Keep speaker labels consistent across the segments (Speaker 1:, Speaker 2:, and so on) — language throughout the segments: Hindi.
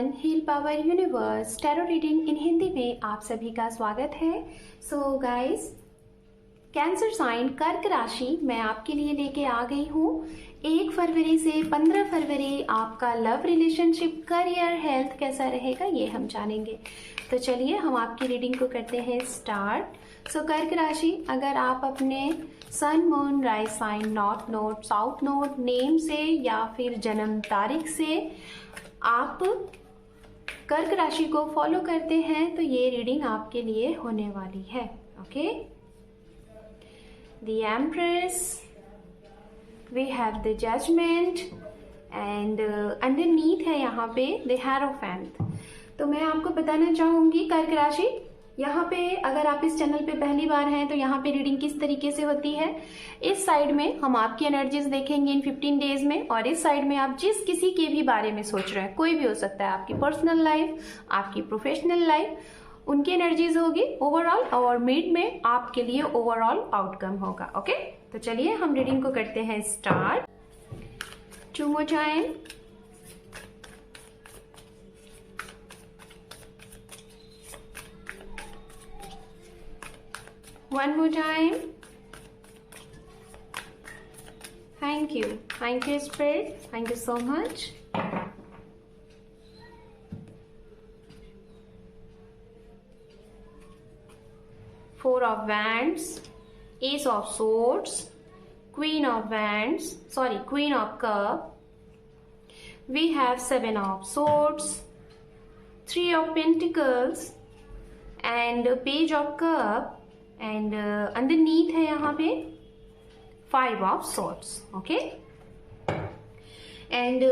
Speaker 1: Everyone, heal power universe tarot reading in Hindi में आप सभी का स्वागत है। सो गाइस, कैंसर साइन कर्क राशि मैं आपके लिए लेके आ गई हूँ। 1 फरवरी से 15 फरवरी आपका लव, रिलेशनशिप, करियर, हेल्थ कैसा रहेगा ये हम जानेंगे। तो चलिए हम आपकी रीडिंग को करते हैं स्टार्ट। सो कर्क राशि, अगर आप अपने sun, moon, rise sign, north node, south node, name से या फिर जन्म तारीख से आप कर्क राशि को फॉलो करते हैं तो ये रीडिंग आपके लिए होने वाली है। Okay, the empress, we have the judgement and underneath है यहाँ पे द हेरोफेंट। तो मैं आपको बताना चाहूंगी कर्क राशि, यहाँ पे अगर आप इस चैनल पे पहली बार हैं तो यहाँ पे रीडिंग किस तरीके से होती है। इस साइड में हम आपकी एनर्जीज देखेंगे इन 15 डेज में, और इस साइड में आप जिस किसी के भी बारे में सोच रहे हैं, कोई भी हो सकता है, आपकी पर्सनल लाइफ, आपकी प्रोफेशनल लाइफ, उनकी एनर्जीज होगी ओवरऑल, और मिड में आपके लिए ओवरऑल आउटकम होगा। ओके, तो चलिए हम रीडिंग को करते हैं start. 2 more time, one more time. Thank you Spirit, thank you so much. 4 of Wands, Ace of Swords, Queen of Wands, Queen of Cup. We have 7 of Swords, 3 of Pentacles and Page of Cup. And underneath है यहाँ पे 5 of Swords. ओके, एंड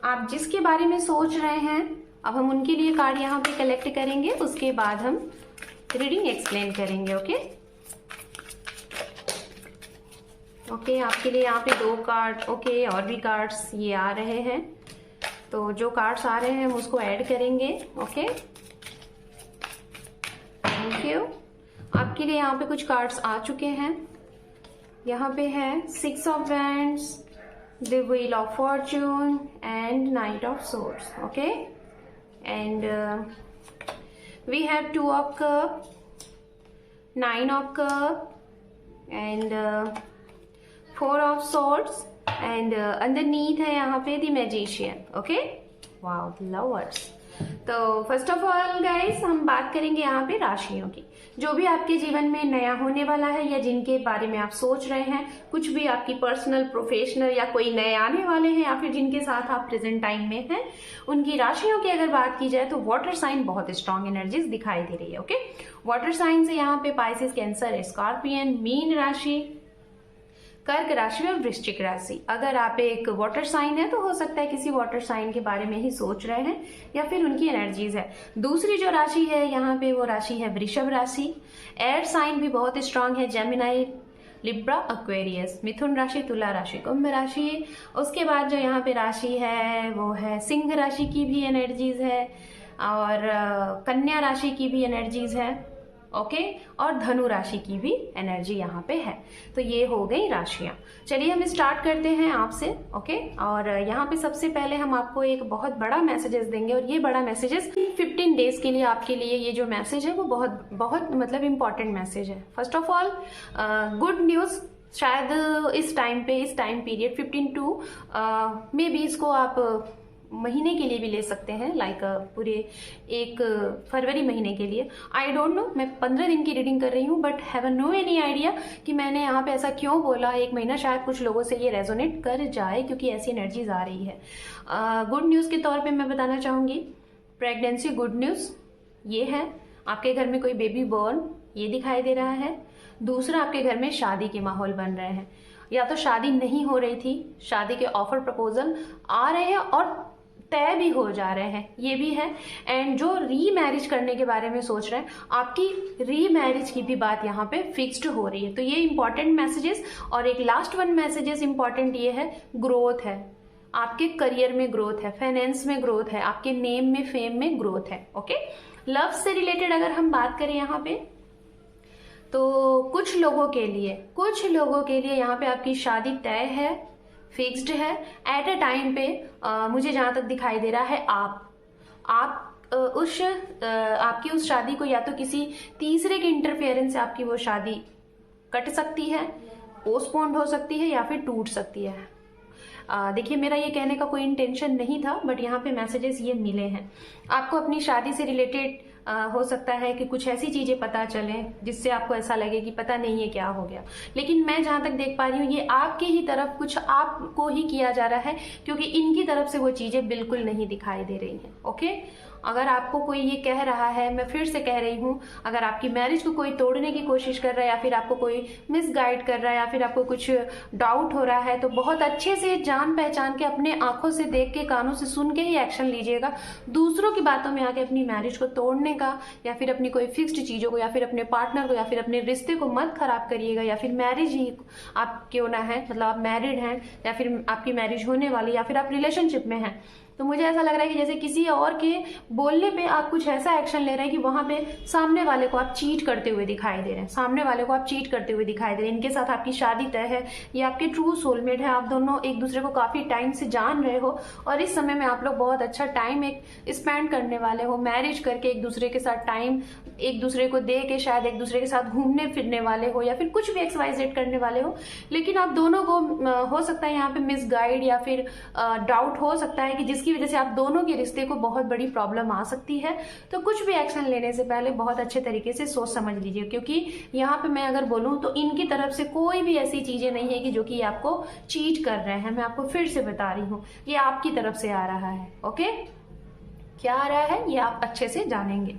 Speaker 1: आप जिसके बारे में सोच रहे हैं, अब हम उनके लिए कार्ड यहाँ पे कलेक्ट करेंगे, उसके बाद हम रीडिंग एक्सप्लेन करेंगे। ओके ओके, आपके लिए यहाँ पे 2 कार्ड, ओके, और भी कार्ड्स ये आ रहे हैं, तो जो कार्ड्स आ रहे हैं हम उसको ऐड करेंगे। Okay, thank you. आपके लिए यहाँ पे कुछ कार्ड्स आ चुके हैं। यहाँ पे है 6 of Wands, the Wheel of Fortune and Knight of Swords. Okay, and we have 2 of Cup, 9 of Cup and 4 of Swords and underneath है यहाँ पे the Magician. Okay, wow, the Lovers. तो फर्स्ट ऑफ ऑल गाइस, हम बात करेंगे यहाँ पे राशियों की। जो भी आपके जीवन में नया होने वाला है या जिनके बारे में आप सोच रहे हैं, कुछ भी आपकी पर्सनल, प्रोफेशनल या कोई नए आने वाले हैं या फिर जिनके साथ आप प्रेजेंट टाइम में हैं, उनकी राशियों की अगर बात की जाए तो वाटर साइन बहुत स्ट्रांग एनर्जीज दिखाई दे रही है। ओके, वाटर साइन से यहाँ पे पाइसेस, कैंसर, स्कॉर्पियन, मीन राशि, कर्क राशि और वृश्चिक राशि। अगर आप एक वाटर साइन है तो हो सकता है किसी वाटर साइन के बारे में ही सोच रहे हैं या फिर उनकी एनर्जीज है। दूसरी जो राशि है यहाँ पे वो राशि है वृषभ राशि। एयर साइन भी बहुत स्ट्रांग है, जेमिनाई, लिब्रा, एक्वेरियस, मिथुन राशि, तुला राशि, कुंभ राशि। उसके बाद जो यहाँ पे राशि है वो है सिंह राशि की भी एनर्जीज है, और कन्या राशि की भी एनर्जीज है। ओके, और धनु राशि की भी एनर्जी यहाँ पे है। तो ये हो गई राशियां। चलिए हम स्टार्ट करते हैं आपसे। ओके, और यहाँ पे सबसे पहले हम आपको एक बहुत बड़ा मैसेजेस देंगे, और ये बड़ा मैसेजेस 15 डेज के लिए आपके लिए ये जो मैसेज है वो बहुत बहुत मतलब इम्पॉर्टेंट मैसेज है। First of all good news, शायद इस time period 15 to maybe इसको आप महीने के लिए भी ले सकते हैं, लाइक पूरे 1 फरवरी महीने के लिए। आई डोंट नो, मैं 15 दिन की रीडिंग कर रही हूँ, but have no any idea कि मैंने यहाँ पे ऐसा क्यों बोला। 1 महीना शायद कुछ लोगों से ये रेजोनेट कर जाए, क्योंकि ऐसी एनर्जीज आ रही है। गुड न्यूज़ के तौर पे मैं बताना चाहूँगी, प्रेगनेंसी गुड न्यूज़ ये है। आपके घर में कोई बेबी बॉर्न ये दिखाई दे रहा है। दूसरा, आपके घर में शादी के माहौल बन रहे हैं, या तो शादी नहीं हो रही थी, शादी के ऑफर प्रपोजल आ रहे हैं और तय भी हो जा रहे हैं, ये भी है। एंड जो री मैरिज करने के बारे में सोच रहे हैं, आपकी री मैरिज की भी बात यहाँ पे फिक्स्ड हो रही है। तो ये इंपॉर्टेंट मैसेजेस। और एक लास्ट वन मैसेजेस इंपॉर्टेंट ये है, ग्रोथ है, आपके करियर में ग्रोथ है, फाइनेंस में ग्रोथ है, आपके नेम में, फेम में ग्रोथ है। ओके, लव से रिलेटेड अगर हम बात करें यहाँ पे, तो कुछ लोगों के लिए यहाँ पे आपकी शादी तय है, फिक्स्ड है। एट अ टाइम पे मुझे जहां तक दिखाई दे रहा है, आपकी उस शादी को या तो किसी तीसरे के इंटरफेरेंस से आपकी वो शादी कट सकती है, पोस्टपोन्ड हो सकती है या फिर टूट सकती है। देखिए, मेरा ये कहने का कोई इंटेंशन नहीं था, बट यहाँ पे मैसेजेस ये मिले हैं। आपको अपनी शादी से रिलेटेड हो सकता है कि कुछ ऐसी चीजें पता चलें जिससे आपको ऐसा लगे कि पता नहीं है क्या हो गया, लेकिन मैं जहां तक देख पा रही हूँ ये आपके ही तरफ कुछ आपको ही किया जा रहा है, क्योंकि इनकी तरफ से वो चीजें बिल्कुल नहीं दिखाई दे रही हैं। ओके, अगर आपको कोई ये कह रहा है, मैं फिर से कह रही हूँ, अगर आपकी मैरिज को कोई तोड़ने की कोशिश कर रहा है या फिर आपको कोई मिसगाइड कर रहा है या फिर आपको कुछ डाउट हो रहा है, तो बहुत अच्छे से जान पहचान के, अपने आंखों से देख के, कानों से सुन के ही एक्शन लीजिएगा। दूसरों की बातों में आके अपनी मैरिज को तोड़ने का या फिर अपनी कोई फिक्स्ड चीजों को या फिर अपने पार्टनर को या फिर अपने रिश्ते को मत खराब करिएगा, या फिर मैरिज ही आप क्यों ना है, मतलब आप मैरिड हैं या फिर आपकी मैरिज होने वाली या फिर आप रिलेशनशिप में हैं, तो मुझे ऐसा लग रहा है कि जैसे किसी और के बोलने पे आप कुछ ऐसा एक्शन ले रहे हैं कि वहां पे सामने वाले को आप चीट करते हुए दिखाई दे रहे हैं, सामने वाले को आप चीट करते हुए दिखाई दे रहे हैं। इनके साथ आपकी शादी तय है, ये आपके ट्रू सोलमेट है, आप दोनों एक दूसरे को काफी टाइम से जान रहे हो और इस समय में आप लोग बहुत अच्छा टाइम एक स्पेंड करने वाले हो, मैरिज करके एक दूसरे के साथ टाइम एक दूसरे को दे के शायद एक दूसरे के साथ घूमने फिरने वाले हो या फिर कुछ भी XYZ करने वाले हो। लेकिन आप दोनों को हो सकता है यहाँ पे मिसगाइड या फिर डाउट हो सकता है कि जिसकी वजह से आप दोनों के रिश्ते को बहुत बड़ी प्रॉब्लम आ सकती है। तो कुछ भी एक्शन लेने से पहले बहुत अच्छे तरीके से सोच समझ लीजिए, क्योंकि यहाँ पे मैं अगर बोलूँ तो इनकी तरफ से कोई भी ऐसी चीजें नहीं है कि जो कि आपको चीट कर रहे हैं। मैं आपको फिर से बता रही हूँ, ये आपकी तरफ से आ रहा है। ओके, क्या आ रहा है ये आप अच्छे से जानेंगे।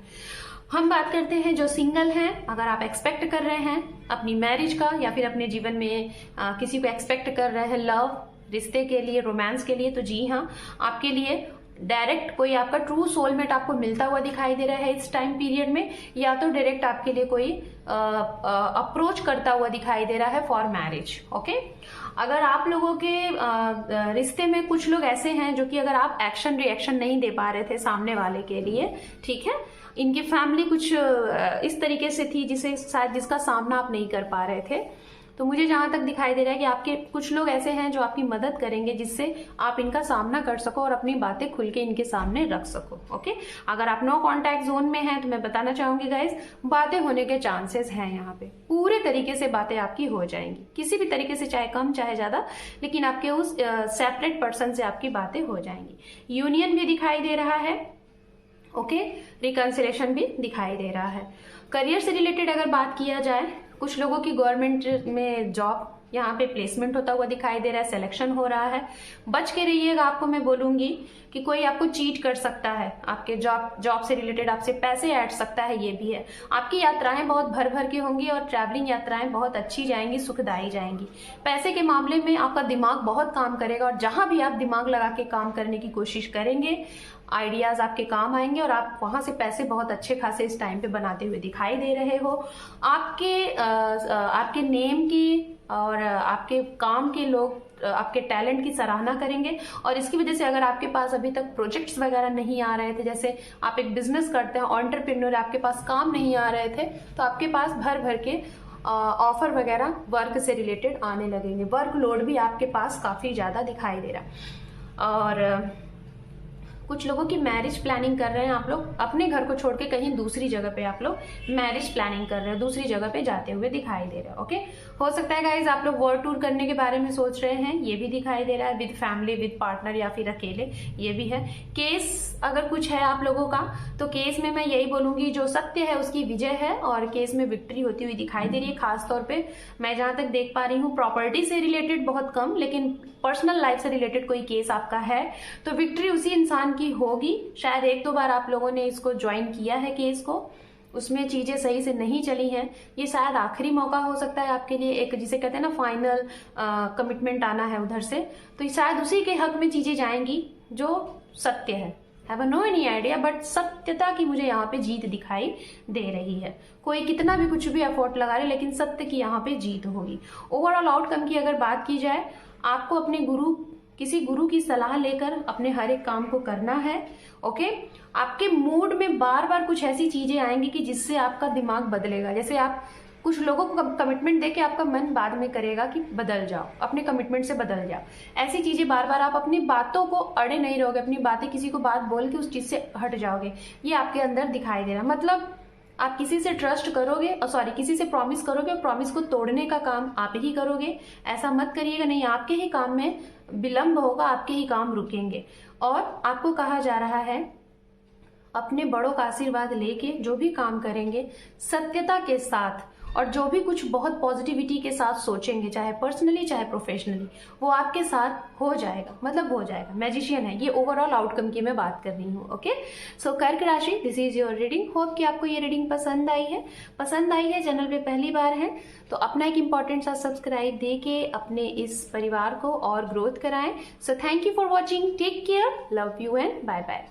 Speaker 1: हम बात करते हैं जो सिंगल हैं, अगर आप एक्सपेक्ट कर रहे हैं अपनी मैरिज का या फिर अपने जीवन में किसी को एक्सपेक्ट कर रहे हैं लव, रिश्ते के लिए, रोमांस के लिए, तो जी हाँ, आपके लिए डायरेक्ट कोई आपका ट्रू सोलमेट आपको मिलता हुआ दिखाई दे रहा है इस टाइम पीरियड में, या तो डायरेक्ट आपके लिए कोई अप्रोच करता हुआ दिखाई दे रहा है फॉर मैरिज। ओके, अगर आप लोगों के रिश्ते में कुछ लोग ऐसे हैं जो कि अगर आप एक्शन रिएक्शन नहीं दे पा रहे थे सामने वाले के लिए, ठीक है, इनकी फैमिली कुछ इस तरीके से थी जिसे शायद जिसका सामना आप नहीं कर पा रहे थे, तो मुझे जहां तक दिखाई दे रहा है कि आपके कुछ लोग ऐसे हैं जो आपकी मदद करेंगे जिससे आप इनका सामना कर सको और अपनी बातें खुल के इनके सामने रख सको। ओके, अगर आप नो कांटेक्ट जोन में हैं तो मैं बताना चाहूंगी गाइज, बातें होने के चांसेस हैं, यहाँ पे पूरे तरीके से बातें आपकी हो जाएंगी, किसी भी तरीके से, चाहे कम चाहे ज्यादा, लेकिन आपके उस सेपरेट पर्सन से आपकी बातें हो जाएंगी। यूनियन भी दिखाई दे रहा है। ओके, रिकंसिलेशन भी दिखाई दे रहा है। करियर से रिलेटेड अगर बात किया जाए, कुछ लोगों की गवर्नमेंट में जॉब यहाँ पे प्लेसमेंट होता हुआ दिखाई दे रहा है, सिलेक्शन हो रहा है। बच के रहिएगा, आपको मैं बोलूंगी कि कोई आपको चीट कर सकता है, आपके जॉब से रिलेटेड आपसे पैसे ऐड सकता है, ये भी है। आपकी यात्राएं बहुत भर भर के होंगी और ट्रैवलिंग यात्राएं बहुत अच्छी जाएंगी, सुखदायी जाएंगी। पैसे के मामले में आपका दिमाग बहुत काम करेगा और जहां भी आप दिमाग लगा के काम करने की कोशिश करेंगे, आइडियाज आपके काम आएंगे और आप वहां से पैसे बहुत अच्छे खासे इस टाइम पे बनाते हुए दिखाई दे रहे हो। आपके नेम की और आपके काम के लोग आपके टैलेंट की सराहना करेंगे और इसकी वजह से अगर आपके पास अभी तक प्रोजेक्ट्स वगैरह नहीं आ रहे थे, जैसे आप एक बिजनेस करते हैं, एंटरप्रेन्योर, आपके पास काम नहीं आ रहे थे, तो आपके पास भर भर के ऑफर वगैरह वर्क से रिलेटेड आने लगेंगे। वर्कलोड भी आपके पास काफी ज्यादा दिखाई दे रहा। और कुछ लोगों की मैरिज प्लानिंग कर रहे हैं आप लोग, अपने घर को छोड़ के कहीं दूसरी जगह पे आप लोग मैरिज प्लानिंग कर रहे हैं, दूसरी जगह पे जाते हुए दिखाई दे रहे हैं। ओके, हो सकता है गाइज आप लोग वर्ल्ड टूर करने के बारे में सोच रहे हैं, ये भी दिखाई दे रहा है, विद फैमिली, विद पार्टनर या फिर अकेले, ये भी है। केस अगर कुछ है आप लोगों का, तो केस में मैं यही बोलूंगी, जो सत्य है उसकी विजय है और केस में विक्ट्री होती हुई दिखाई दे रही है। खासतौर पे मैं जहां तक देख पा रही हूँ, प्रॉपर्टी से रिलेटेड बहुत कम, लेकिन पर्सनल लाइफ से रिलेटेड कोई केस आपका है तो विक्ट्री उसी इंसान की होगी। शायद एक दो बार आप लोगों ने इसको ज्वाइन किया है केस को, उसमें चीजें सही से नहीं चली हैं, ये शायद आखिरी मौका हो सकता है आपके लिए, एक जिसे कहते हैं ना फाइनल कमिटमेंट आना है उधर से, तो शायद उसी के हक में चीजें जाएंगी जो सत्य है। Have no any idea, but सत्यता की मुझे यहाँ पे जीत दिखाई दे रही है। कोई कितना भी कुछ भी एफर्ट लगा रहे, लेकिन सत्य की यहाँ पे जीत होगी। ओवरऑल आउटकम की अगर बात की जाए, आपको अपने किसी गुरु की सलाह लेकर अपने हर एक काम को करना है। ओके, आपके मूड में बार बार कुछ ऐसी चीजें आएंगी कि जिससे आपका दिमाग बदलेगा। जैसे आप कुछ लोगों को कमिटमेंट दे के आपका मन बाद में करेगा कि बदल जाओ, अपने कमिटमेंट से बदल जाओ। ऐसी चीजें बार बार आप अपनी बातों को अड़े नहीं रहोगे, अपनी बातें किसी को बात बोल के उस चीज से हट जाओगे, ये आपके अंदर दिखाई दे रहा। मतलब आप किसी से ट्रस्ट करोगे और किसी से प्रॉमिस करोगे और प्रॉमिस को तोड़ने का काम आप ही करोगे। ऐसा मत करिएगा, नहीं, आपके ही काम में विलंब होगा, आपके ही काम रुकेंगे। और आपको कहा जा रहा है अपने बड़ों का आशीर्वाद लेके जो भी काम करेंगे सत्यता के साथ, और जो भी कुछ बहुत पॉजिटिविटी के साथ सोचेंगे, चाहे पर्सनली चाहे प्रोफेशनली, वो आपके साथ हो जाएगा, मतलब हो जाएगा। मैजिशियन है ये, ओवरऑल आउटकम की मैं बात कर रही हूँ। ओके, सो कर्क राशि, this is your reading. Hope कि आपको ये रीडिंग पसंद आई है। चैनल पे पहली बार है तो अपना एक इंपॉर्टेंट सा सब्सक्राइब दे के अपने इस परिवार को और ग्रोथ कराएं। So thank you for watching, take care, love you and bye bye.